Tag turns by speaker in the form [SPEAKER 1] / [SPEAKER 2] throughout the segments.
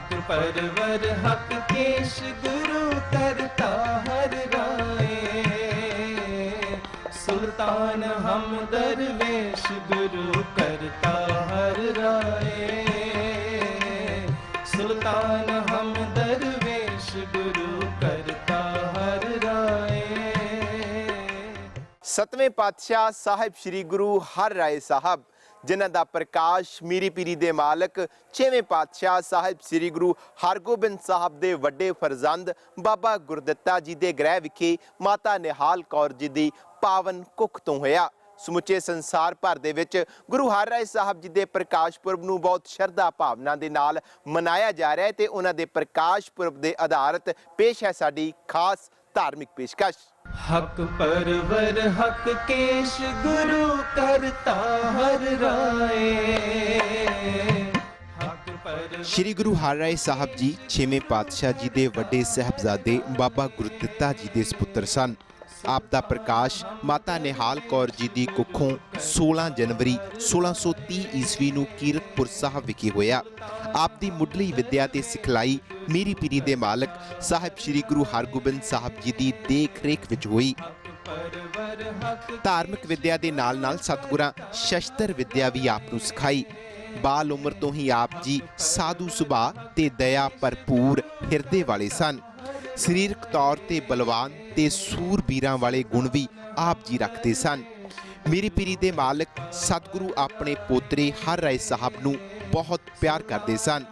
[SPEAKER 1] हक परवर हक केश गुरु करता हर राय। सुल्तान हम दरवेश गुरु करता हर राय। सुल्तान हम दरवेश गुरु करता हर राय।
[SPEAKER 2] सतवें पातशाह साहिब श्री गुरु हर राय साहब जिन्हां दा प्रकाश मीरी पीरी दे मालक छेवें पातशाह साहिब श्री गुरु हरगोबिंद साहब दे वड्डे फरजंद बाबा गुरदित्ता जी दे गृह विखे माता निहाल कौर जी दी पावन कुख तो होया। ਸਮੁੱਚੇ ਸੰਸਾਰ ਭਰ ਦੇ ਵਿੱਚ ਗੁਰੂ ਹਰਰਾਏ ਸਾਹਿਬ ਜੀ ਦੇ ਪ੍ਰਕਾਸ਼ ਪੁਰਬ ਨੂੰ ਬਹੁਤ ਸ਼ਰਧਾ ਭਾਵਨਾ ਦੇ ਨਾਲ ਮਨਾਇਆ ਜਾ ਰਿਹਾ ਹੈ ਤੇ ਉਹਨਾਂ ਦੇ ਪ੍ਰਕਾਸ਼ ਪੁਰਬ ਦੇ ਆਧਾਰਿਤ ਪੇਸ਼ ਹੈ ਸਾਡੀ ਖਾਸ ਧਾਰਮਿਕ ਪੇਸ਼ਕਸ਼।
[SPEAKER 1] हक परवर हक केश गुरु करता हर राय।
[SPEAKER 2] श्री गुरु हरराय साहब जी छेवें पातशाह जी दे वड्डे साहबजादे बाबा गुरदित्ता जी दे सपुत्र सन। आप दा प्रकाश माता निहाल कौर जी दी कुखों 16 जनवरी 1630 ईस्वी नूं कीरतपुर साहब विखे होया। आप दी मुढ़ली विद्या ते सिखलाई मीरी पीरी दे मालक साहिब श्री गुरु हरगोबिंद साहब जी दी देख रेख विच होई। धार्मिक विद्या दे नाल नाल सतगुरां शस्त्र विद्या भी आप नूं सिखाई। बाल उम्र तो ही आप जी साधु सुभाਅ ते दया भरपूर हिरदे वाले सन। सरीरक तौर ते बलवान ते सूरबीरां वाले गुण भी आप जी रखते सन। मीरी पीरी दे मालक सतगुरु अपने पोतरे हरराय साहब नूं बहुत प्यार करते सन।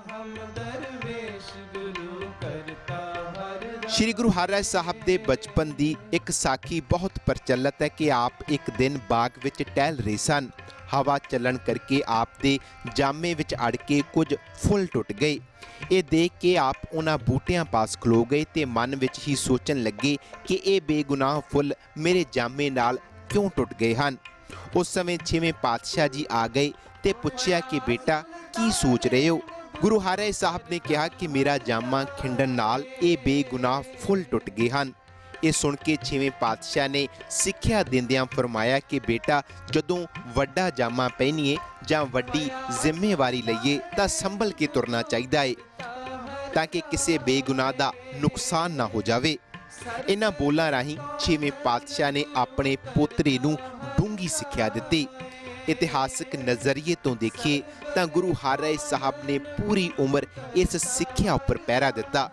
[SPEAKER 2] श्री गुरु हरराय साहब दे बचपन दी एक साखी बहुत प्रचलित है कि आप एक दिन बाग विच टहल रहे सन। हवा चलन करके आप दे जामे विच अड़ के कुछ फुल टुट गए। ये देख के आप उन्हां बूटियां पास खलो गए ते मन विच ही सोचन लगे कि ये बेगुनाह फुल मेरे जामे नाल क्यों टुट गए हैं। उस समय छेवें पातशाह जी आ गए ते पुछया कि बेटा की सोच रहे हो। गुरु हरराय साहब ने कहा कि मेरा जामा खिंडन नाल ये बेगुनाह फुल टुट गए हैं। ये सुन के छेवें पातशाह ने सिक्ख्या दिंदियां फरमाया कि बेटा जदों वड्डा जामा पहनीए जां वड्डी जिम्मेवारी लईए तां संभल के तुरना चाहिदा है ताकि किसी बेगुनाह दा नुकसान ना हो जावे। इन्हां बोलां राहीं छेवें पातशाह ने अपने पोतरे नूं डूंगी सिक्ख्या दित्ती। इतिहासक नज़रिए तो देखिए तां गुरु हरराय साहब ने पूरी उम्र इस सिक्ख्या उपर पहरा दिता।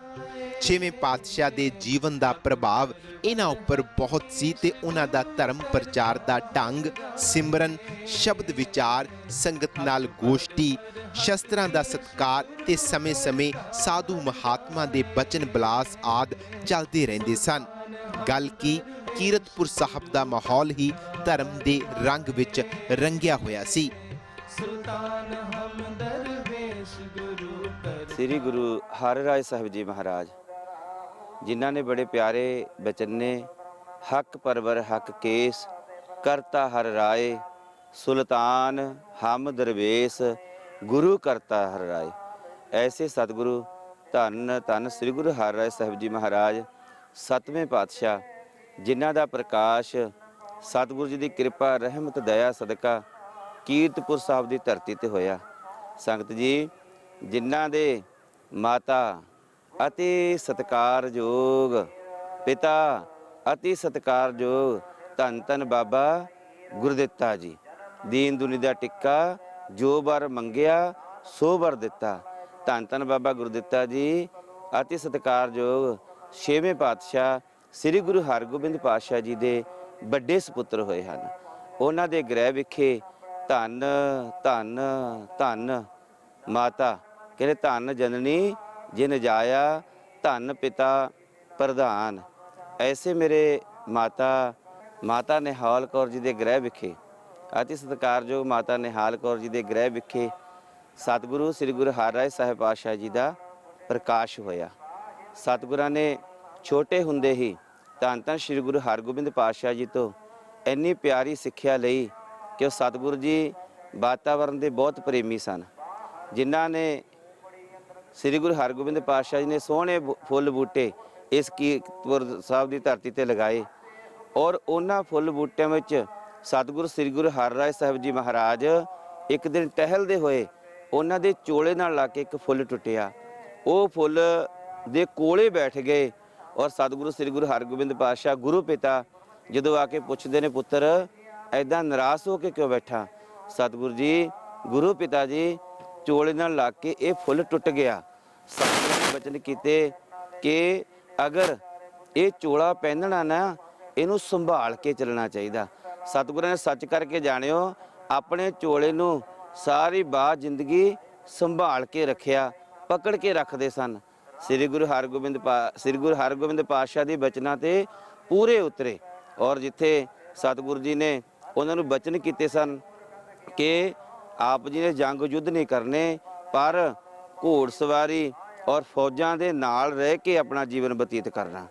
[SPEAKER 2] छेवें पातशाह दे जीवन दा प्रभाव इन्हां उपर बहुत सी ते उन्हां दा धर्म प्रचार दा ढंग सिमरन शब्द विचार संगत नाल गोष्ठी शस्त्रां दा सत्कार ते समय समय साधु महात्मा दे बचन बलास आद चलते रहंदे सन। गल की कीरतपुर साहब दा माहौल ही धर्म दे रंग विच रंगिया होया सी।
[SPEAKER 3] श्री गुरु हरराय साहब जी महाराज जिन्हों ने बड़े प्यारे बचने हक परवर हक केस करता हर राय सुल्तान हम दरवेश गुरु करता हर राय। ऐसे सतगुरु धन धन श्री गुरु हरराय साहब जी महाराज सतवें पातशाह जिन्हों का प्रकाश सतगुरु जी की कृपा रहमत दया सदका कीरतपुर साहब की धरती ते होया। संगत जी जिन्हों दे माता अति सत्कारयोग पिता अति सत्कारयोग धन धन बाबा गुरदित्ता जी दीन दुनी दा टिक्का जो बर मंगिया सो बर दिता। धन धन बाबा गुरदित्ता जी अति सत्कारयोग छेवें पातशाह श्री गुरु हरगोबिंद पातशाह जी दे ਵੱਡੇ ਸਪੁੱਤਰ ਹੋਏ ਹਨ। ਉਹਨਾਂ ਦੇ ਗ੍ਰਹਿ ਵਿਖੇ ਧੰਨ ਧੰਨ ਧੰਨ ਮਾਤਾ ਕਹਿੰਦੇ ਧੰਨ ਜਨਨੀ ਜਿਨ ਜਾਇਆ ਧੰਨ ਪਿਤਾ ਪ੍ਰਧਾਨ। ਐਸੇ ਮੇਰੇ ਮਾਤਾ ਨਿਹਾਲ ਕੌਰ ਜੀ ਦੇ ਗ੍ਰਹਿ ਵਿਖੇ ਅਤੀ ਸਤਿਕਾਰਯੋਗ ਮਾਤਾ ਨਿਹਾਲ ਕੌਰ ਜੀ ਦੇ ਗ੍ਰਹਿ ਵਿਖੇ ਸਤਿਗੁਰੂ ਸ੍ਰੀ ਗੁਰੂ ਹਰਰਾਏ ਸਾਹਿਬ ਪਾਤਸ਼ਾਹ ਜੀ ਦਾ ਪ੍ਰਕਾਸ਼ ਹੋਇਆ। ਸਤਿਗੁਰਾਂ ਨੇ ਛੋਟੇ ਹੁੰਦੇ ਹੀ ਧੰਨ ਧੰਨ श्री गुरु हरगोबिंद पातशाह जी तो इन्नी प्यारी सिक्ख्या लई कि सतगुरु जी वातावरण के बहुत प्रेमी सन। जिन्हों ने श्री गुरु हरगोबिंद पातशाह जी ने सोहने फुल बूटे इस कीरतपुर साहब की धरती ते लगाए और उन्होंने फुल बूटियां विच सतगुरु श्री गुरु हरराय साहब जी महाराज एक दिन टहलते हुए उन्होंने दे चोले नाल ला के एक फुल टुटिया ਉਹ ਫੁੱਲ ਦੇ ਕੋਲੇ ਬੈਠ ਗਏ ਔਰ ਸਤਿਗੁਰੂ ਸ੍ਰੀ ਗੁਰੂ ਹਰਗੋਬਿੰਦ ਪਾਤਸ਼ਾਹ ਗੁਰੂ ਪਿਤਾ ਜਦੋਂ ਆ ਕੇ ਪੁੱਛਦੇ ਨੇ, ਪੁੱਤਰ ਐਦਾਂ ਨਿਰਾਸ਼ ਹੋ ਕੇ ਕਿਉਂ ਬੈਠਾ? ਸਤਿਗੁਰੂ ਜੀ, ਗੁਰੂ ਪਿਤਾ ਜੀ, ਚੋਲੇ ਨਾਲ ਲੱਗ ਕੇ ਇਹ ਫੁੱਲ ਟੁੱਟ ਗਿਆ। ਸਤਿਗੁਰੂ ਨੇ ਬਚਨ ਕੀਤੇ ਕਿ ਅਗਰ ਇਹ ਚੋਲਾ ਪਹਿਨਣਾ ਨਾ, ਇਹਨੂੰ ਸੰਭਾਲ ਕੇ ਚੱਲਣਾ ਚਾਹੀਦਾ। ਸਤਿਗੁਰੂ ਨੇ ਸੱਚ ਕਰਕੇ ਜਾਣਿਓ, ਆਪਣੇ ਚੋਲੇ ਨੂੰ ਸਾਰੀ ਬਾਤ ਜ਼ਿੰਦਗੀ ਸੰਭਾਲ ਕੇ ਰੱਖਿਆ, ਪਕੜ ਕੇ ਰੱਖਦੇ ਸਨ। ਸ੍ਰੀ ਗੁਰੂ ਹਰਗੋਬਿੰਦ ਪਾਤਸ਼ਾਹ ਦੇ ਬਚਨਾਂ ਤੇ ਪੂਰੇ ਉਤਰੇ ਔਰ ਜਿੱਥੇ ਸਤਿਗੁਰੂ ਜੀ ਨੇ ਉਹਨਾਂ ਨੂੰ ਬਚਨ ਕੀਤੇ ਸਨ ਕਿ ਆਪ ਜੀ ਨੇ ਜੰਗ ਯੁੱਧ ਨਹੀਂ ਕਰਨੇ, ਪਰ ਘੋੜ ਸਵਾਰੀ ਔਰ ਫੌਜਾਂ ਦੇ ਨਾਲ ਰਹਿ ਕੇ ਆਪਣਾ ਜੀਵਨ ਬਤੀਤ ਕਰਨਾ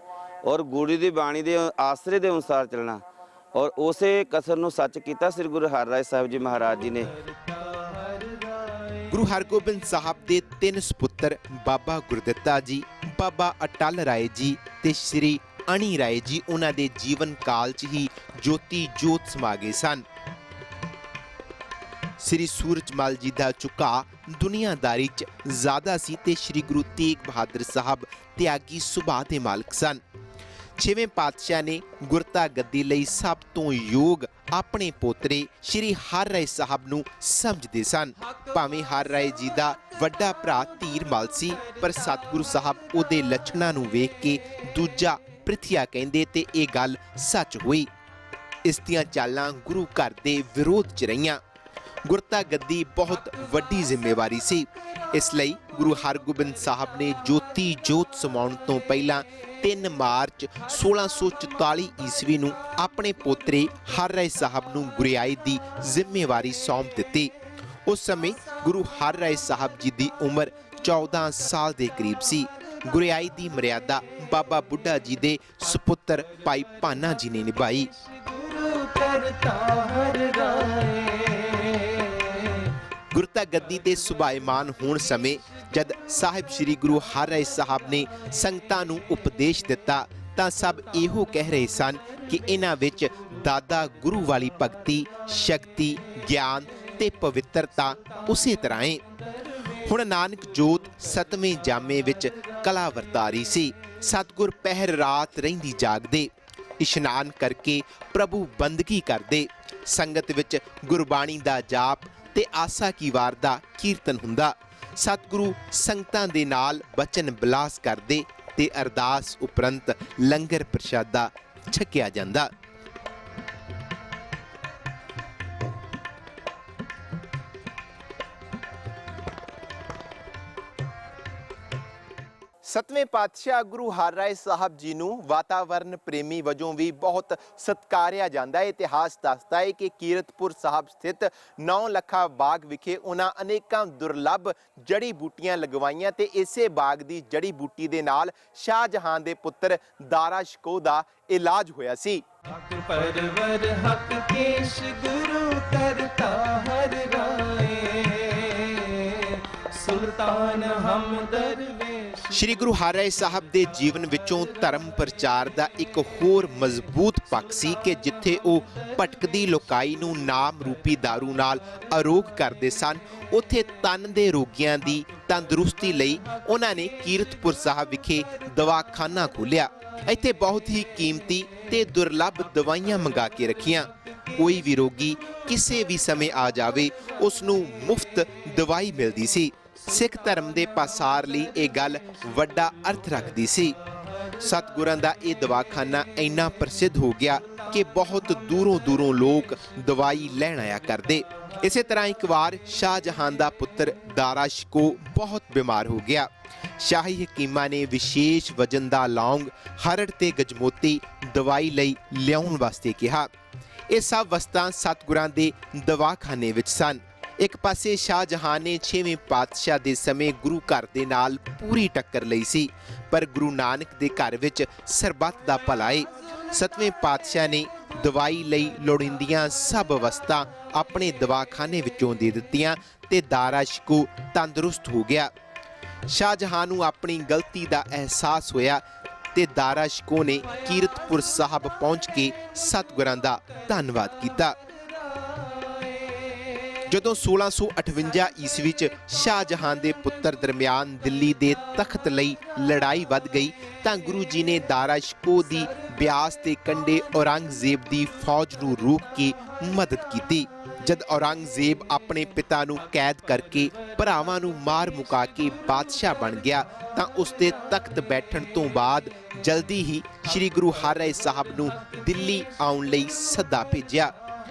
[SPEAKER 3] ਔਰ ਗੁਰੂ ਦੀ ਬਾਣੀ ਦੇ ਆਸਰੇ ਦੇ ਅਨੁਸਾਰ ਚੱਲਣਾ ਔਰ ਉਸੇ ਕਸਰ ਨੂੰ ਸੱਚ ਕੀਤਾ ਸ੍ਰੀ ਗੁਰੂ ਹਰਿਰਾਏ ਸਾਹਿਬ ਜੀ ਮਹਾਰਾਜ ਜੀ ਨੇ।
[SPEAKER 2] ਗੁਰੂ ਹਰਗੋਬਿੰਦ ਸਾਹਿਬ ਦੇ 3 ਸੁਪੁੱਤਰ ਬਾਬਾ ਗੁਰਦਿੱਤਾ ਜੀ, ਬਾਬਾ ਅਟਲ ਰਾਏ ਜੀ ਤੇ ਸ੍ਰੀ ਅਣੀ ਰਾਏ ਜੀ ਉਹਨਾਂ ਦੇ ਜੀਵਨ ਕਾਲ 'ਚ ਹੀ ਜੋਤੀ ਜੋਤ ਸਮਾ ਗਏ ਸਨ। ਸ੍ਰੀ ਸੂਰਜਮਲ ਜੀ ਦਾ ਝੁਕਾਅ ਦੁਨੀਆਦਾਰੀ 'ਚ ਜ਼ਿਆਦਾ ਸੀ ਤੇ ਸ੍ਰੀ ਗੁਰੂ ਤੇਗ ਬਹਾਦਰ ਸਾਹਿਬ ਤਿਆਗੀ ਸੁਭਾਅ ਦੇ ਮਾਲਕ ਸਨ। 6ਵੇਂ ਪਾਤਸ਼ਾਹ ਨੇ ਗੁਰਤਾ ਗੱਦੀ ਲਈ ਸਭ ਤੋਂ ਯੋਗ ਆਪਣੇ ਪੋਤਰੇ ਸ੍ਰੀ ਹਰਿ ਰਾਏ ਸਾਹਿਬ ਨੂੰ ਸਮਝਦੇ ਸਨ। ਭਾਵੇਂ ਹਰਿ ਰਾਏ ਜੀ ਦਾ ਵੱਡਾ ਭਰਾ ਧੀਰਮਲ ਸੀ, ਪਰ ਸਤਿਗੁਰੂ ਸਾਹਿਬ ਉਹਦੇ ਲੱਛਣਾਂ ਨੂੰ ਵੇਖ ਕੇ ਦੂਜਾ ਪ੍ਰਿਥਿਆ ਕਹਿੰਦੇ ਤੇ ਇਹ ਗੱਲ ਸੱਚ ਹੋਈ। ਇਸ ਦੀਆਂ ਚਾਲਾਂ ਗੁਰੂ ਘਰ ਦੇ ਵਿਰੋਧ 'ਚ ਰਹੀਆਂ। ਗੁਰਤਾ ਗੱਦੀ ਬਹੁਤ ਵੱਡੀ ਜ਼ਿੰਮੇਵਾਰੀ ਸੀ, ਇਸ ਲਈ ਗੁਰੂ ਹਰਗੋਬਿੰਦ ਸਾਹਿਬ ਨੇ ਜੋਤੀ ਜੋਤ ਸਮਾਉਣ ਤੋਂ ਪਹਿਲਾਂ 3 ਮਾਰਚ 1644 ਈਸਵੀ ਨੂੰ ਆਪਣੇ ਪੋਤਰੇ ਹਰਿ ਰਾਏ ਸਾਹਿਬ ਨੂੰ ਗੁਰਿਆਈ ਦੀ ਜ਼ਿੰਮੇਵਾਰੀ ਸੌਂਪ ਦਿੱਤੀ। ਉਸ ਸਮੇਂ ਗੁਰੂ ਹਰਿ ਰਾਏ ਸਾਹਿਬ ਜੀ ਦੀ ਉਮਰ 14 ਸਾਲ ਦੇ ਕਰੀਬ ਸੀ। ਗੁਰਿਆਈ ਦੀ ਮਰਿਆਦਾ ਬਾਬਾ ਬੁੱਢਾ ਜੀ ਦੇ ਸੁਪੁੱਤਰ ਭਾਈ ਭਾਨਾ ਜੀ ਨੇ ਨਿਭਾਈ। ਗੁਰਤਾ ਗੱਦੀ ਤੇ ਸੁਭਾਇਮਾਨ ਹੋਣ ਸਮੇਂ ਜਦ ਸਾਹਿਬ ਸ੍ਰੀ ਗੁਰੂ ਹਰਿ ਰਾਏ ਸਾਹਿਬ ਨੇ ਸੰਗਤਾਂ ਨੂੰ ਉਪਦੇਸ਼ ਦਿੱਤਾ ਤਾਂ ਸਭ ਇਹੋ ਕਹਿ ਰਹੇ ਸਨ ਕਿ ਇਹਨਾਂ ਵਿੱਚ ਦਾਦਾ ਗੁਰੂ ਵਾਲੀ ਭਗਤੀ, ਸ਼ਕਤੀ, ਗਿਆਨ ਤੇ ਪਵਿੱਤਰਤਾ ਉਸੇ ਤਰ੍ਹਾਂ ਹੈ। ਹੁਣ ਨਾਨਕ ਜੋਤ 7ਵੇਂ ਜਾਮੇ ਵਿੱਚ ਕਲਾ ਵਰਤਾਰੀ ਸੀ। ਸਤਿਗੁਰ ਪਹਿਰ ਰਾਤ ਰਹਿੰਦੀ ਜਾਗਦੇ, ਇਸ਼ਨਾਨ ਕਰਕੇ ਪ੍ਰਭੂ ਬੰਦਗੀ ਕਰਦੇ। ਸੰਗਤ ਵਿੱਚ ਗੁਰਬਾਣੀ ਦਾ ਜਾਪ ਤੇ ਆਸਾ ਕੀ ਵਾਰ ਦਾ ਕੀਰਤਨ ਹੁੰਦਾ। ਸਤਿਗੁਰੂ ਸੰਗਤਾਂ ਦੇ ਨਾਲ ਬਚਨ ਬਿਲਾਸ ਕਰਦੇ ਤੇ ਅਰਦਾਸ ਉਪਰੰਤ ਲੰਗਰ ਪ੍ਰਸ਼ਾਦਾ ਛਕਿਆ ਜਾਂਦਾ। ਸਤਵੇਂ ਪਾਤਸ਼ਾਹ ਗੁਰੂ ਹਰਿ ਰਾਏ ਸਾਹਿਬ ਜੀ ਨੂੰ ਵਾਤਾਵਰਨ ਪ੍ਰੇਮੀ ਵਜੋਂ ਵੀ ਬਹੁਤ ਸਤਿਕਾਰਿਆ ਜਾਂਦਾ ਹੈ। ਇਤਿਹਾਸ ਦੱਸਦਾ ਹੈ ਕਿ ਕੀਰਤਪੁਰ ਸਾਹਿਬ ਸਥਿਤ 9 ਲੱਖਾ ਬਾਗ ਵਿਖੇ ਉਹਨਾਂ ਅਨੇਕਾਂ ਦੁਰਲੱਭ ਜੜੀ ਬੂਟੀਆਂ ਲਗਵਾਈਆਂ ਤੇ ਇਸੇ ਬਾਗ ਦੀ ਜੜੀ ਬੂਟੀ ਦੇ ਨਾਲ ਸ਼ਾਹਜਹਾਨ ਦੇ ਪੁੱਤਰ ਦਾਰਾ ਸ਼ਿਕੋਹ ਦਾ ਇਲਾਜ ਹੋਇਆ ਸੀ।
[SPEAKER 1] ਹਕ ਪਰਵਰ ਹਕ ਕੇਸ਼ ਗੁਰੂ ਕਰਤਾ ਹਰ ਰਾਏ, ਸੁਲਤਾਨ ਹਮ ਦਰਵੇਸ਼।
[SPEAKER 2] ਸ਼੍ਰੀ ਗੁਰੂ ਹਰਿ ਰਾਏ ਸਾਹਿਬ ਦੇ ਜੀਵਨ ਵਿੱਚੋਂ ਧਰਮ ਪ੍ਰਚਾਰ ਦਾ ਇੱਕ ਹੋਰ ਮਜ਼ਬੂਤ ਪੱਖ ਸੀ ਕਿ ਜਿੱਥੇ ਉਹ ਭਟਕਦੀ ਲੋਕਾਈ ਨੂੰ ਨਾਮ ਰੂਪੀ ਦਾਰੂ ਨਾਲ ਅਰੋਗ ਕਰਦੇ ਸਨ, ਉੱਥੇ ਤਨ ਦੇ ਰੋਗੀਆਂ ਦੀ ਤੰਦਰੁਸਤੀ ਲਈ ਉਹਨਾਂ ਨੇ ਕੀਰਤਪੁਰ ਸਾਹਿਬ ਵਿਖੇ ਦਵਾਖਾਨਾ ਖੋਲ੍ਹਿਆ। ਇੱਥੇ ਬਹੁਤ ਹੀ ਕੀਮਤੀ ਤੇ ਦੁਰਲੱਭ ਦਵਾਈਆਂ ਮੰਗਾ ਕੇ ਰੱਖੀਆਂ। ਕੋਈ ਵੀ ਰੋਗੀ ਕਿਸੇ ਵੀ ਸਮੇਂ ਆ ਜਾਵੇ, ਉਸ ਨੂੰ ਮੁਫਤ ਦਵਾਈ ਮਿਲਦੀ ਸੀ। ਸਿੱਖ ਧਰਮ ਦੇ ਪਾਸਾਰ ਲਈ ਇਹ ਗੱਲ ਵੱਡਾ ਅਰਥ ਰੱਖਦੀ ਸੀ। ਸਤਿਗੁਰਾਂ ਦਾ ਇਹ ਦਵਾਖਾਨਾ ਇੰਨਾ ਪ੍ਰਸਿੱਧ ਹੋ ਗਿਆ ਕਿ ਬਹੁਤ ਦੂਰੋਂ ਦੂਰੋਂ ਲੋਕ ਦਵਾਈ ਲੈਣ ਆਇਆ ਕਰਦੇ। ਇਸੇ ਤਰ੍ਹਾਂ ਇੱਕ ਵਾਰ ਸ਼ਾਹਜਹਾਨ ਦਾ ਪੁੱਤਰ ਦਾਰਾ ਸ਼ਿਕੋਹ ਬਹੁਤ ਬਿਮਾਰ ਹੋ ਗਿਆ। ਸ਼ਾਹੀ ਹਕੀਮਾਂ ਨੇ ਵਿਸ਼ੇਸ਼ ਵਜਨ ਦਾ ਲੌਂਗ, ਹਰੜ ਤੇ ਗਜਮੋਤੀ ਦਵਾਈ ਲਈ ਲਿਆਉਣ ਵਾਸਤੇ ਕਿਹਾ। ਇਹ ਸਭ ਵਸਤਾਂ ਸਤਿਗੁਰਾਂ ਦੇ ਦਵਾਖਾਨੇ ਵਿੱਚ ਸਨ। ਇੱਕ ਪਾਸੇ ਸ਼ਾਹਜਹਾਨ ਨੇ 6ਵੇਂ ਪਾਤਸ਼ਾਹ ਦੇ ਸਮੇਂ ਗੁਰੂ ਘਰ ਦੇ ਨਾਲ ਪੂਰੀ ਟੱਕਰ ਲਈ ਸੀ, ਪਰ ਗੁਰੂ ਨਾਨਕ ਦੇ ਘਰ ਵਿੱਚ ਸਰਬੱਤ ਦਾ ਭਲਾ ਏ। 7ਵੇਂ ਪਾਤਸ਼ਾਹ ਨੇ ਦਵਾਈ ਲਈ ਲੋੜੀਂਦੀਆਂ ਸਭ ਵਸਤਾਂ ਆਪਣੇ ਦਵਾਖਾਨੇ ਵਿੱਚੋਂ ਦੇ ਦਿੱਤੀਆਂ ਤੇ ਦਾਰਾ ਸ਼ਿਕੋਹ ਤੰਦਰੁਸਤ ਹੋ ਗਿਆ। ਸ਼ਾਹਜਹਾਨ ਨੂੰ ਆਪਣੀ ਗਲਤੀ ਦਾ ਅਹਿਸਾਸ ਹੋਇਆ ਤੇ ਦਾਰਾ ਸ਼ਿਕੋਹ ਨੇ ਕੀਰਤਪੁਰ ਸਾਹਿਬ ਪਹੁੰਚ ਕੇ ਸਤਿਗੁਰਾਂ ਦਾ ਧੰਨਵਾਦ ਕੀਤਾ। ਜਦੋਂ 1658 ਈਸਵੀ 'ਚ ਸ਼ਾਹਜਹਾਂ ਦੇ ਪੁੱਤਰ ਦਰਮਿਆਨ ਦਿੱਲੀ ਦੇ ਤਖਤ ਲਈ ਲੜਾਈ ਵੱਧ ਗਈ ਤਾਂ ਗੁਰੂ ਜੀ ਨੇ ਦਾਰਾ ਸ਼ਿਕੋਹ ਦੀ ਬਿਆਸ ਦੇ ਕੰਢੇ ਔਰੰਗਜ਼ੇਬ ਦੀ ਫੌਜ ਨੂੰ ਰੋਕ ਕੇ ਮਦਦ ਕੀਤੀ। ਜਦ ਔਰੰਗਜ਼ੇਬ ਆਪਣੇ ਪਿਤਾ ਨੂੰ ਕੈਦ ਕਰਕੇ ਭਰਾਵਾਂ ਨੂੰ ਮਾਰ ਮੁਕਾ ਕੇ ਬਾਦਸ਼ਾਹ ਬਣ ਗਿਆ ਤਾਂ ਉਸ ਦੇ ਤਖਤ ਬੈਠਣ ਤੋਂ ਬਾਅਦ ਜਲਦੀ ਹੀ ਸ੍ਰੀ ਗੁਰੂ ਹਰਿਰਾਏ ਸਾਹਿਬ ਨੂੰ ਦਿੱਲੀ ਆਉਣ ਲਈ ਸੱਦਾ ਭੇਜਿਆ।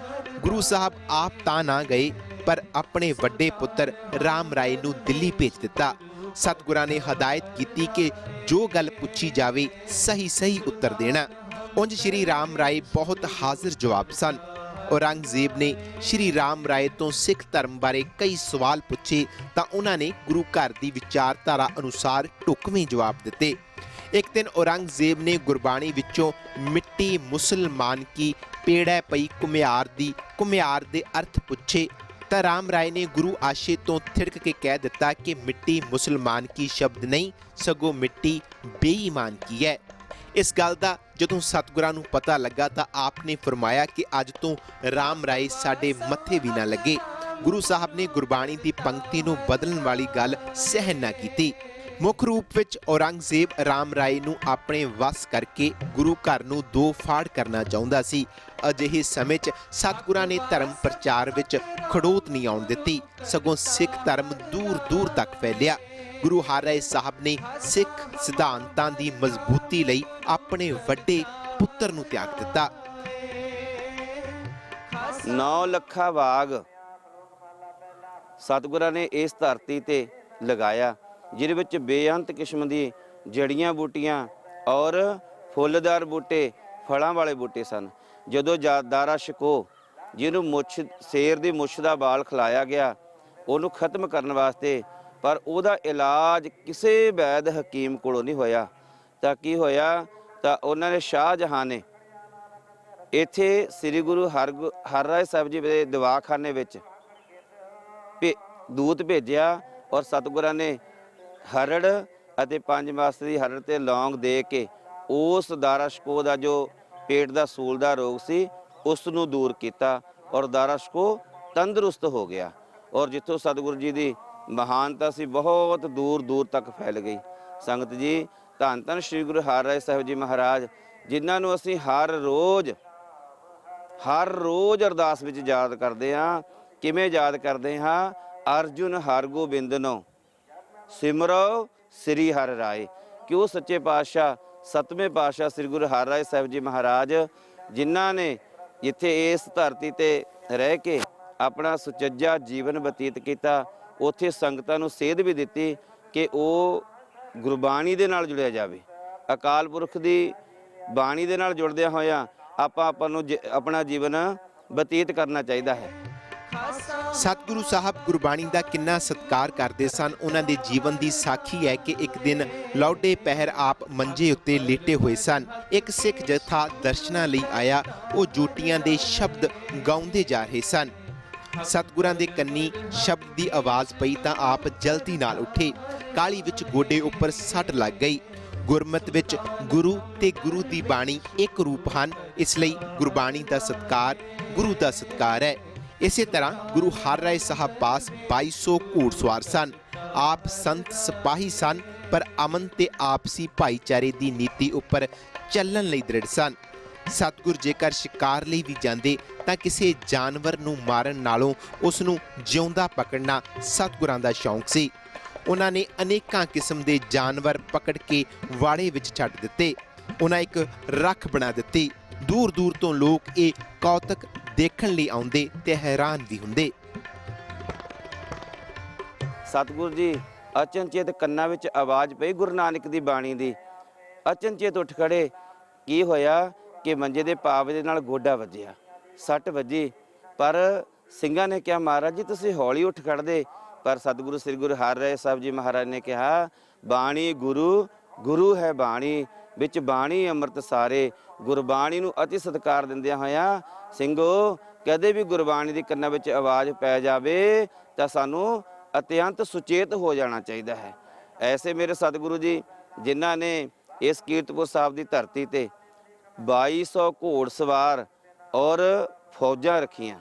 [SPEAKER 2] ਗੁਰੂ ਸਾਹਿਬ ਆਪ ਤਾਂ ਨਾ ਗਏ ਪਰ ਆਪਣੇ ਵੱਡੇ ਪੁੱਤਰ ਰਾਮ ਰਾਏ ਨੂੰ ਦਿੱਲੀ ਭੇਜ ਦਿੱਤਾ। ਸਤਿਗੁਰਾਂ ਨੇ ਹਦਾਇਤ ਕੀਤੀ ਕਿ ਜੋ ਗੱਲ ਪੁੱਛੀ ਜਾਵੇ ਸਹੀ ਉੱਤਰ ਦੇਣਾ। ਉਂਝ ਸ਼੍ਰੀ ਰਾਮ ਰਾਏ ਬਹੁਤ ਹਾਜ਼ਰ ਜਵਾਬ ਸਨ। ਔਰੰਗਜ਼ੇਬ ਨੇ ਸ਼੍ਰੀ ਰਾਮ ਰਾਏ ਤੋਂ ਸਿੱਖ ਧਰਮ ਬਾਰੇ ਕਈ ਸਵਾਲ ਪੁੱਛੇ ਤਾਂ ਉਹਨਾਂ ਨੇ ਗੁਰੂ ਘਰ ਦੀ ਵਿਚਾਰਧਾਰਾ ਅਨੁਸਾਰ ਢੁਕਵੇਂ ਜਵਾਬ ਦਿੱਤੇ। ਇੱਕ ਦਿਨ ਔਰੰਗਜ਼ੇਬ ਨੇ ਗੁਰਬਾਣੀ ਵਿੱਚੋਂ ਮਿੱਟੀ ਮੁਸਲਮਾਨ ਕੀ ਪੇੜੈ ਪਈ ਘੁਮਿਆਰ ਦੇ ਅਰਥ ਪੁੱਛੇ ਤਾਂ ਰਾਮ ਰਾਏ ਨੇ ਗੁਰੂ ਆਸ਼ੇ ਤੋਂ ਥਿੜਕ ਕੇ ਕਹਿ ਦਿੱਤਾ ਕਿ ਮਿੱਟੀ ਮੁਸਲਮਾਨ ਕੀ ਸ਼ਬਦ ਨਹੀਂ ਸਗੋਂ ਮਿੱਟੀ ਬੇਈਮਾਨ ਕੀ ਹੈ। ਇਸ ਗੱਲ ਦਾ ਜਦੋਂ ਸਤਿਗੁਰਾਂ ਨੂੰ ਪਤਾ ਲੱਗਾ ਤਾਂ ਆਪ ਨੇ ਫਰਮਾਇਆ ਕਿ ਅੱਜ ਤੋਂ ਰਾਮ ਰਾਏ ਸਾਡੇ ਮੱਥੇ ਵੀ ਨਾ ਲੱਗੇ। ਗੁਰੂ ਸਾਹਿਬ ਨੇ ਗੁਰਬਾਣੀ ਦੀ ਪੰਕਤੀ ਨੂੰ ਬਦਲਣ ਵਾਲੀ ਗੱਲ ਸਹਿਣ ਨਾ ਕੀਤੀ। ਮੁੱਖ ਰੂਪ ਵਿੱਚ ਔਰੰਗਜ਼ੇਬ ਰਾਮ ਰਾਏ ਨੂੰ ਆਪਣੇ ਵੱਸ ਕਰਕੇ ਗੁਰੂ ਘਰ ਨੂੰ ਦੋ ਫਾੜ ਕਰਨਾ ਚਾਹੁੰਦਾ ਸੀ। ਅਜਿਹੇ ਸਮੇਂ 'ਚ ਸਤਿਗੁਰਾਂ ਨੇ ਧਰਮ ਪ੍ਰਚਾਰ ਵਿੱਚ ਖੜੋਤ ਨਹੀਂ ਆਉਣ ਦਿੱਤੀ, ਸਗੋਂ ਸਿੱਖ ਧਰਮ ਦੂਰ ਤੱਕ ਫੈਲਿਆ। ਗੁਰੂ ਹਰਿਰਾਏ ਸਾਹਿਬ ਨੇ ਸਿੱਖ ਸਿਧਾਂਤਾਂ ਦੀ ਮਜ਼ਬੂਤੀ ਲਈ ਆਪਣੇ ਵੱਡੇ ਪੁੱਤਰ ਨੂੰ ਤਿਆਗ ਦਿੱਤਾ।
[SPEAKER 3] 9 ਲੱਖਾ ਬਾਗ ਸਤਿਗੁਰਾਂ ਨੇ ਇਸ ਧਰਤੀ ਤੇ ਲਗਾਇਆ, ਜਿਹਦੇ ਵਿੱਚ ਬੇਅੰਤ ਕਿਸਮ ਦੀ ਜੜੀਆਂ ਬੂਟੀਆਂ ਔਰ ਫੁੱਲਦਾਰ ਬੂਟੇ, ਫਲਾਂ ਵਾਲੇ ਬੂਟੇ ਸਨ। ਜਦੋਂ ਦਾਰਾ ਸ਼ਿਕੋਹ, ਜਿਹਨੂੰ ਸ਼ੇਰ ਦੀ ਮੁੱਛ ਦਾ ਬਾਲ ਖਿਲਾਇਆ ਗਿਆ, ਉਹਨੂੰ ਖਤਮ ਕਰਨ ਵਾਸਤੇ, ਪਰ ਉਹਦਾ ਇਲਾਜ ਕਿਸੇ ਵੈਦ ਹਕੀਮ ਕੋਲੋਂ ਨਹੀਂ ਹੋਇਆ ਤਾਂ ਕੀ ਹੋਇਆ ਤਾਂ ਉਹਨਾਂ ਨੇ ਸ਼ਾਹਜਹਾਂ ਨੇ ਇੱਥੇ ਸ੍ਰੀ ਗੁਰੂ ਹਰਿਰਾਏ ਸਾਹਿਬ ਜੀ ਦੇ ਦਵਾਖਾਨੇ ਵਿੱਚ ਦੂਤ ਭੇਜਿਆ ਔਰ ਸਤਿਗੁਰਾਂ ਨੇ ਹਰੜ ਅਤੇ 5 ਮਾਸ ਦੀ ਹਰੜ ਤੇ ਲੌਂਗ ਦੇ ਕੇ ਉਸ ਦਾਰਾ ਸ਼ਿਕੋਹ ਦਾ ਜੋ ਪੇਟ ਦਾ ਸੂਲ ਦਾ ਰੋਗ ਸੀ ਉਸ ਨੂੰ ਦੂਰ ਕੀਤਾ ਔਰ ਦਾਰਾ ਸ਼ਿਕੋਹ ਤੰਦਰੁਸਤ ਹੋ ਗਿਆ। ਔਰ ਜਿੱਥੋਂ ਸਤਿਗੁਰੂ ਜੀ ਦੀ ਮਹਾਨਤਾ ਸੀ ਬਹੁਤ ਦੂਰ ਤੱਕ ਫੈਲ ਗਈ। ਸੰਗਤ ਜੀ, ਧੰਨ ਧੰਨ ਸ੍ਰੀ ਗੁਰੂ ਹਰਿਰਾਏ ਸਾਹਿਬ ਜੀ ਮਹਾਰਾਜ, ਜਿਨ੍ਹਾਂ ਨੂੰ ਅਸੀਂ ਹਰ ਰੋਜ਼ ਅਰਦਾਸ ਵਿੱਚ ਯਾਦ ਕਰਦੇ ਹਾਂ। ਕਿਵੇਂ ਯਾਦ ਕਰਦੇ ਹਾਂ? ਅਰਜੁਨ ਹਰਗੋਬਿੰਦਨੋ ਸਿਮਰੋ ਸ੍ਰੀ ਹਰਿਰਾਏ। ਕਿ ਉਹ ਸੱਚੇ ਪਾਤਸ਼ਾਹ, 7ਵੇਂ ਪਾਤਸ਼ਾਹ ਸ੍ਰੀ ਗੁਰੂ ਹਰਿਰਾਏ ਸਾਹਿਬ ਜੀ ਮਹਾਰਾਜ, ਜਿਨ੍ਹਾਂ ਨੇ ਇੱਥੇ ਇਸ ਧਰਤੀ ਤੇ ਰਹਿ ਕੇ ਆਪਣਾ ਸੁਚੱਜਾ ਜੀਵਨ ਬਤੀਤ ਕੀਤਾ, ਉੱਥੇ ਸੰਗਤਾਂ ਨੂੰ ਸੇਧ ਵੀ ਦਿੱਤੀ ਕਿ ਉਹ ਗੁਰਬਾਣੀ ਦੇ ਨਾਲ ਜੁੜਿਆ ਜਾਵੇ। ਅਕਾਲ ਪੁਰਖ ਦੀ ਬਾਣੀ ਦੇ ਨਾਲ ਜੁੜਦਿਆਂ ਹੋਇਆਂ ਆਪਾਂ ਨੂੰ ਆਪਣਾ ਜੀਵਨ ਬਤੀਤ ਕਰਨਾ ਚਾਹੀਦਾ ਹੈ।
[SPEAKER 2] ਸਤਿਗੁਰੂ ਸਾਹਿਬ ਗੁਰਬਾਣੀ ਦਾ ਕਿੰਨਾ ਸਤਿਕਾਰ ਕਰਦੇ ਸਨ। ਉਹਨਾਂ ਦੇ ਜੀਵਨ ਦੀ ਸਾਖੀ ਹੈ ਕਿ ਇੱਕ ਦਿਨ ਲੌਡੇ ਪਹਿਰ ਆਪ ਮੰਜੇ ਉੱਤੇ ਲੇਟੇ ਹੋਏ ਸਨ। ਇੱਕ ਸਿੱਖ ਜਥਾ ਦਰਸ਼ਨਾਂ ਲਈ ਆਇਆ। ਉਹ ਜੋਟੀਆਂ ਦੇ ਸ਼ਬਦ ਗਾਉਂਦੇ ਜਾ ਰਹੇ ਸਨ। ਸਤਿਗੁਰਾਂ ਦੇ ਕੰਨੀ ਸ਼ਬਦ ਦੀ ਆਵਾਜ਼ ਪਈ ਤਾਂ ਆਪ ਜਲਦੀ ਨਾਲ ਉੱਠੇ। ਕਾਹਲੀ ਵਿੱਚ ਗੋਡੇ ਉੱਪਰ ਸੱਟ ਲੱਗ ਗਈ। ਗੁਰਮਤਿ ਵਿੱਚ ਗੁਰੂ ਤੇ ਗੁਰੂ ਦੀ ਬਾਣੀ ਇੱਕ ਰੂਪ ਹਨ, ਇਸ ਲਈ ਗੁਰਬਾਣੀ ਦਾ ਸਤਿਕਾਰ ਗੁਰੂ ਦਾ ਸਤਿਕਾਰ ਹੈ। ਇਸੇ ਤਰ੍ਹਾਂ ਗੁਰੂ ਹਰਿਰਾਏ ਸਾਹਿਬ ਪਾਸ 2200 ਘੋੜਸਵਾਰ ਸਨ। ਆਪ ਸੰਤ ਸਿਪਾਹੀ ਸਨ ਪਰ ਅਮਨ ਤੇ ਆਪਸੀ ਭਾਈਚਾਰੇ ਦੀ ਨੀਤੀ ਉੱਪਰ ਚੱਲਣ ਲਈ ਦ੍ਰਿੜ ਸਨ। ਸਤਿਗੁਰ ਜੇਕਰ ਸ਼ਿਕਾਰ ਲਈ ਵੀ ਜਾਂਦੇ ਤਾਂ ਕਿਸੇ ਜਾਨਵਰ ਨੂੰ ਮਾਰਨ ਨਾਲੋਂ ਉਸ ਨੂੰ ਜਿਉਂਦਾ ਪਕੜਨਾ ਸਤਿਗੁਰਾਂ ਦਾ ਸ਼ੌਂਕ ਸੀ। ਉਹਨਾਂ ਨੇ ਅਨੇਕਾਂ ਕਿਸਮ ਦੇ ਜਾਨਵਰ ਪਕੜ ਕੇ ਵਾੜੇ ਵਿੱਚ ਛੱਡ ਦਿੱਤੇ। ਉਹਨਾਂ ਇੱਕ ਰੱਖ ਬਣਾ ਦਿੱਤੀ। ਦੂਰ ਤੋਂ ਲੋਕ ਇਹ ਕੌਤਕ ਦੇਖਣ ਲਈ ਆਉਂਦੇ ਤੇ ਹੈਰਾਨ ਵੀ ਹੁੰਦੇ।
[SPEAKER 3] ਸਤਿਗੁਰੂ ਜੀ ਅਚਨਚੇਤ ਕੰਨਾਂ ਵਿੱਚ ਆਵਾਜ਼ ਪਈ ਗੁਰੂ ਨਾਨਕ ਦੀ ਬਾਣੀ ਦੀ। ਅਚਨਚੇਤ ਉੱਠ ਖੜੇ। ਕੀ ਹੋਇਆ ਕਿ ਮੰਜੇ ਦੇ ਪਾਵੇ ਦੇ ਨਾਲ ਗੋਡਾ ਵੱਜਿਆ, ਸੱਟ ਵੱਜੀ। ਪਰ ਸਿੰਘਾਂ ਨੇ ਕਿਹਾ, ਮਹਾਰਾਜ ਜੀ ਤੁਸੀਂ ਹੌਲੀ ਉੱਠ ਖੜਦੇ। ਪਰ ਸਤਿਗੁਰੂ ਸ੍ਰੀ ਗੁਰੂ ਹਰਿਰਾਏ ਸਾਹਿਬ ਜੀ ਮਹਾਰਾਜ ਨੇ ਕਿਹਾ, ਬਾਣੀ ਗੁਰੂ ਹੈ ਬਾਣੀ, ਵਿੱਚ ਬਾਣੀ ਅੰਮ੍ਰਿਤ ਸਾਰੇ। ਗੁਰਬਾਣੀ ਨੂੰ ਅਤੀ ਸਤਿਕਾਰ ਦਿੰਦਿਆਂ ਹੋਇਆਂ ਸਿੰਘੋ, ਕਦੇ ਵੀ ਗੁਰਬਾਣੀ ਦੀ ਕੰਨਾਂ ਵਿੱਚ ਆਵਾਜ਼ ਪੈ ਜਾਵੇ ਤਾਂ ਸਾਨੂੰ ਅਤਿਅੰਤ ਸੁਚੇਤ ਹੋ ਜਾਣਾ ਚਾਹੀਦਾ ਹੈ। ਐਸੇ ਮੇਰੇ ਸਤਿਗੁਰੂ ਜੀ, ਜਿਨ੍ਹਾਂ ਨੇ ਇਸ ਕੀਰਤਪੁਰ ਸਾਹਿਬ ਦੀ ਧਰਤੀ ਤੇ 2200 ਘੋੜ ਸਵਾਰ ਔਰ ਫੌਜਾਂ ਰੱਖੀਆਂ,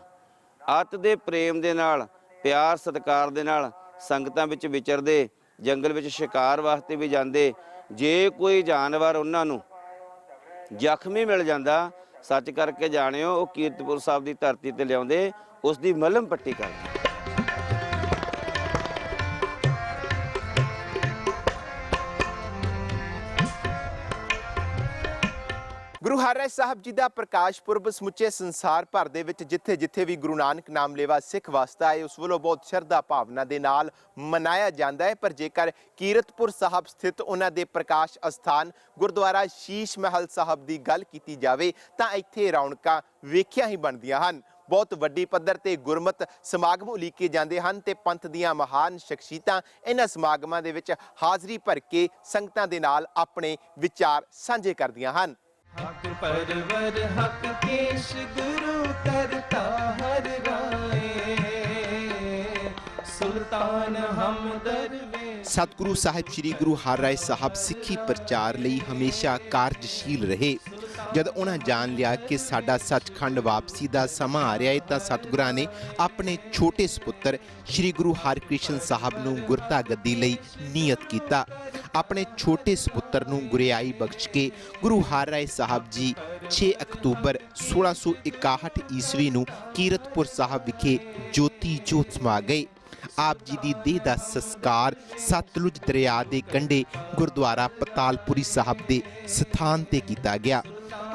[SPEAKER 3] ਅਤ ਦੇ ਪ੍ਰੇਮ ਦੇ ਨਾਲ, ਪਿਆਰ ਸਤਿਕਾਰ ਦੇ ਨਾਲ ਸੰਗਤਾਂ ਵਿੱਚ ਵਿਚਰਦੇ, ਜੰਗਲ ਵਿੱਚ ਸ਼ਿਕਾਰ ਵਾਸਤੇ ਵੀ ਜਾਂਦੇ। ਜੇ ਕੋਈ ਜਾਨਵਰ ਉਹਨਾਂ ਨੂੰ ਜ਼ਖਮੀ ਮਿਲ ਜਾਂਦਾ, ਸੱਚ ਕਰਕੇ ਜਾਣਿਓ ਉਹ ਕੀਰਤਪੁਰ ਸਾਹਿਬ ਦੀ ਧਰਤੀ ਤੇ ਲਿਆਉਂਦੇ, ਉਸ ਦੀ ਮਲਮ ਪੱਟੀ ਕਰਦੇ।
[SPEAKER 2] ਗੁਰੂ ਹਰਿਰਾਏ ਸਾਹਿਬ ਜੀ ਦਾ ਪ੍ਰਕਾਸ਼ ਪੁਰਬ ਸਮੁੱਚੇ ਸੰਸਾਰ ਭਰ ਦੇ ਵਿੱਚ ਜਿੱਥੇ-ਜਿੱਥੇ ਵੀ ਗੁਰੂ ਨਾਨਕ ਨਾਮ ਲੇਵਾ ਸਿੱਖ ਵਸਦਾ ਹੈ, ਉਸ ਵੱਲੋਂ ਬਹੁਤ ਸ਼ਰਧਾ ਭਾਵਨਾ ਦੇ ਨਾਲ ਮਨਾਇਆ ਜਾਂਦਾ ਹੈ। ਪਰ ਜੇਕਰ ਕੀਰਤਪੁਰ ਸਾਹਿਬ ਸਥਿਤ ਉਹਨਾਂ ਦੇ ਪ੍ਰਕਾਸ਼ ਅਸਥਾਨ ਗੁਰਦੁਆਰਾ ਸ਼ੀਸ਼ ਮਹਿਲ ਸਾਹਿਬ ਦੀ ਗੱਲ ਕੀਤੀ ਜਾਵੇ ਤਾਂ ਇੱਥੇ ਰੌਣਕਾਂ ਵੇਖਿਆ ਹੀ ਬਣਦੀਆਂ ਹਨ। ਬਹੁਤ ਵੱਡੀ ਪੱਧਰ ਤੇ ਗੁਰਮਤ ਸਮਾਗਮ ਉਲੀਕੇ ਜਾਂਦੇ ਹਨ ਤੇ ਪੰਥ ਦੀਆਂ ਮਹਾਨ ਸ਼ਖਸੀਅਤਾਂ ਇਹਨਾਂ ਸਮਾਗਮਾਂ ਦੇ ਵਿੱਚ ਹਾਜ਼ਰੀ ਭਰ ਕੇ ਸੰਗਤਾਂ ਦੇ ਨਾਲ ਆਪਣੇ ਵਿਚਾਰ ਸਾਂਝੇ ਕਰਦੀਆਂ ਹਨ।
[SPEAKER 1] हक परवर हक केश गुरु करता हर राय, सुल्तान हम दरवेश।
[SPEAKER 2] सतगुरु साहिब श्री गुरु हरराय साहब सिੱਖੀ ਪ੍ਰਚਾਰ ਲਈ ਹਮੇਸ਼ਾ ਕਾਰਜਸ਼ੀਲ ਰਹੇ। जद उन्हें जान लिया कि साडा सचखंड वापसी का समा आ रहा है तो सतगुरां ने अपने छोटे सपुत्र श्री गुरु हरकृष्ण साहब नूं गुरता गद्दी लई नियत किया। अपने छोटे सपुत्र नूं गुरियाई बख्श के गुरु हरराय साहब जी 6 अक्तूबर 1661 ईस्वी नूं कीरतपुर साहब विखे ज्योति जोत समा गए। आप जी की देह का संस्कार सतलुज दरिया के कंढे गुरुद्वारा पतालपुरी साहब के स्थान ते किया गया।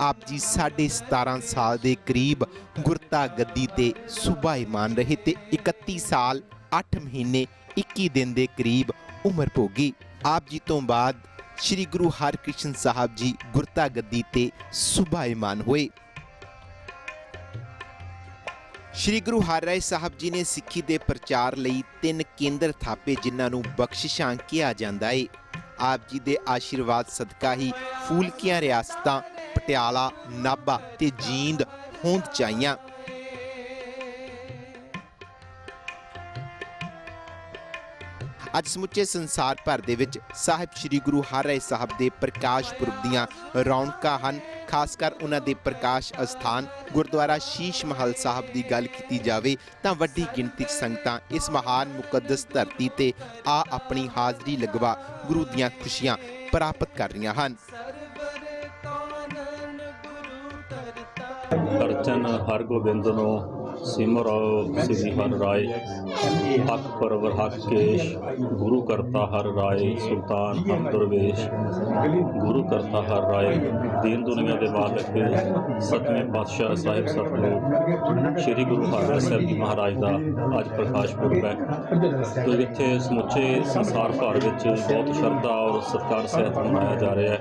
[SPEAKER 2] आप जी 17.5 साल के करीब गुरता गद्दी ते सुभाईमान रहे ते 31 साल 8 महीने 21 दिन के करीब उम्र भोगी। आप जी तो बाद श्री गुरु हरकृष्ण साहब जी गुरता गद्दी ते सुभाईमान हुए। श्री गुरु हरराय साहब जी ने सिੱਖੀ ਦੇ ਪ੍ਰਚਾਰ ਲਈ 3 ਕੇਂਦਰ ਥਾਪੇ ਜਿਨ੍ਹਾਂ ਨੂੰ ਬਖਸ਼ਿਸ਼ਾਂ ਕਿਹਾ ਜਾਂਦਾ ਹੈ। ਆਪ ਜੀ ਦੇ ਆਸ਼ੀਰਵਾਦ ਸਦਕਾ ਹੀ ਫੂਲਕੀਆਂ ਰਿਆਸਤਾਂ ਪਟਿਆਲਾ, ਨਾਭਾ ਤੇ ਜੀਂਦ ਹੋਂਦ ਚਾਈਆਂ। ਅੱਜ ਸਮੁੱਚੇ ਸੰਸਾਰ ਭਰ ਦੇ ਵਿੱਚ ਸਾਹਿਬ ਸ਼੍ਰੀ ਗੁਰੂ ਹਰਰਾਏ ਸਾਹਿਬ ਦੇ ਪ੍ਰਕਾਸ਼ ਪੁਰਬ ਦੀਆਂ ਰੌਣਕਾਂ ਹਨ। ਖਾਸ ਕਰ ਉਹਨਾਂ ਦੇ ਪ੍ਰਕਾਸ਼ ਅਸਥਾਨ ਗੁਰਦੁਆਰਾ ਸ਼ੀਸ਼ ਮਹਿਲ ਸਾਹਿਬ ਦੀ ਗੱਲ ਕੀਤੀ ਜਾਵੇ ਤਾਂ ਵੱਡੀ ਗਿਣਤੀ 'ਚ ਸੰਗਤਾਂ ਇਸ ਮਹਾਨ ਮੁਕੱਦਸ ਧਰਤੀ ਤੇ ਆ ਆਪਣੀ ਹਾਜ਼ਰੀ ਲਗਵਾ ਗੁਰੂ ਦੀਆਂ ਖੁਸ਼ੀਆਂ ਪ੍ਰਾਪਤ ਕਰ ਰਹੀਆਂ ਹਨ।
[SPEAKER 4] करचन हरगोबिंद नो सिमरो श्री हर राय, हक परवर हक केश, गुरु करता हर राय, सुल्तान हम दरवेश, गुरु करता हर राय। दीन दुनिया के मालिक सतवें पातशाह साहिब सतगुरु श्री गुरु हरराय साहब जी महाराज का अज प्रकाश पुरब है। तो इत्थे समुचे संसार भर विच बहुत श्रद्धा और सत्कार सहित मनाया जा रहा है।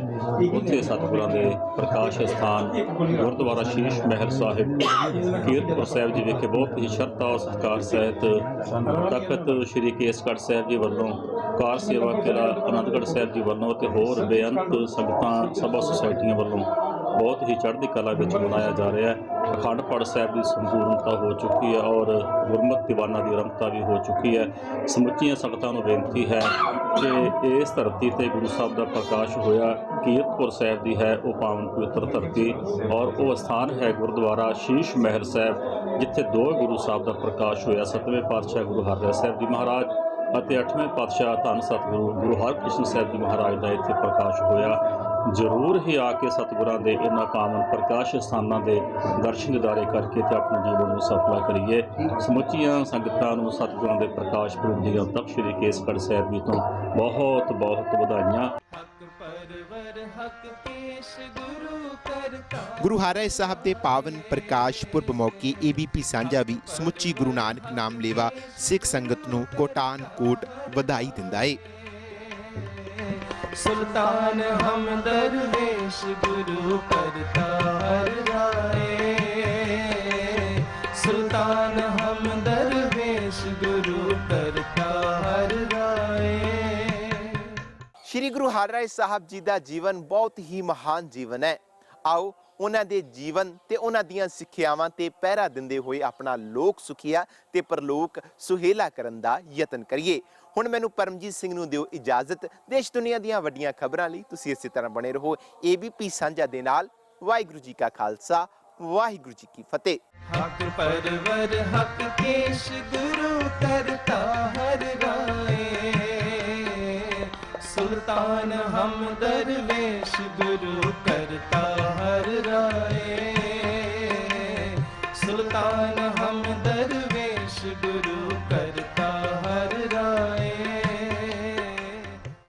[SPEAKER 4] उत्थे सतगुरां दे प्रकाश स्थान गुरुद्वारा शीश महल साहिब कीरतपुर साहिब जी विखे बहुत ही श्रद्धा और सत्कार सहित तखत श्री केसगढ़ साहिब जी वालों, कार सेवा किला आनंदगढ़ साहिब जी वालों ते होर बेअंत संगतां सभा सोसाइटियां वालों बहुत ही चढ़ती कला विच मनाया जा रहा है। अखंड पाठ साहिब की संपूर्णता हो चुकी है और गुरमत दीवाना की रंगता भी हो चुकी है। समुचिया संगतां नूं बेनती है कि इस धरती ते गुरु साहब का प्रकाश होया कीरतपुर साहिब की है वो पावन पवित्र धरती और वो स्थान है गुरुद्वारा शीश महल साहिब जिथे 2 गुरु साहब का प्रकाश होया। 7वें पातशाह गुरु हरराय साहब जी महाराज ਅਤੇ 8वें पातशाह धन सतगुरु गुरु हरकृष्ण साहब जी महाराज का इत्थे प्रकाश होया। जरूर ही आके सतगुरां दे इन्हां पावन प्रकाश स्थानां दे दर्शन दिदारे करके ते अपने जीवन नूं सफला करिए। समुचियां संगतां नूं सतगुरां दे प्रकाश पुरब ਦੀਆਂ तख्त श्री केसगढ़ साहिब जी तो बहुत बहुत ਵਧਾਈਆਂ।
[SPEAKER 2] गुरु हरराय साहब के पावन प्रकाश पुरब मौके ABP सांझा भी समुची गुरु नानक नाम लेवा सिख संगत नूं कोटान कोट बधाई दिंदा है।
[SPEAKER 1] सुल्तान हम दरवेश गुरु करता हर राय, सुल्तान हम दरवेश गुरु करता हर राय।
[SPEAKER 2] श्री गुरु हरराय साहब जी का जीवन बहुत ही महान जीवन है। आओ उन्हां दे जीवन ते उन्हां दियां सिੱਖਿਆਵਾਂ ते ਪਹਿਰਾ ਦਿੰਦੇ ਹੋਏ ਆਪਣਾ ਲੋਕ ਸੁਖੀਆ ਤੇ ਪਰਲੋਕ ਸੁਹੇਲਾ ਕਰਨ ਦਾ ਯਤਨ ਕਰੀਏ। ਹੁਣ ਮੈਨੂੰ ਪਰਮਜੀਤ ਸਿੰਘ ਨੂੰ ਦਿਓ ਇਜਾਜ਼ਤ। ਦੇਸ਼ ਦੁਨੀਆ ਦੀਆਂ ਵੱਡੀਆਂ ਖਬਰਾਂ ਲਈ ਤੁਸੀਂ ਇਸੇ ਤਰ੍ਹਾਂ ਬਣੇ ਰਹੋ ABP ਸਾਂਝਾ ਦੇ ਨਾਲ। ਵਾਹਿਗੁਰੂ ਜੀ ਕਾ ਖਾਲਸਾ, ਵਾਹਿਗੁਰੂ ਜੀ ਕੀ ਫਤਿਹ।
[SPEAKER 1] हक परवर हक केश गुरु करता हर राय, सुल्तान हम दरवेश गुरु करता हर राय, सुल्तान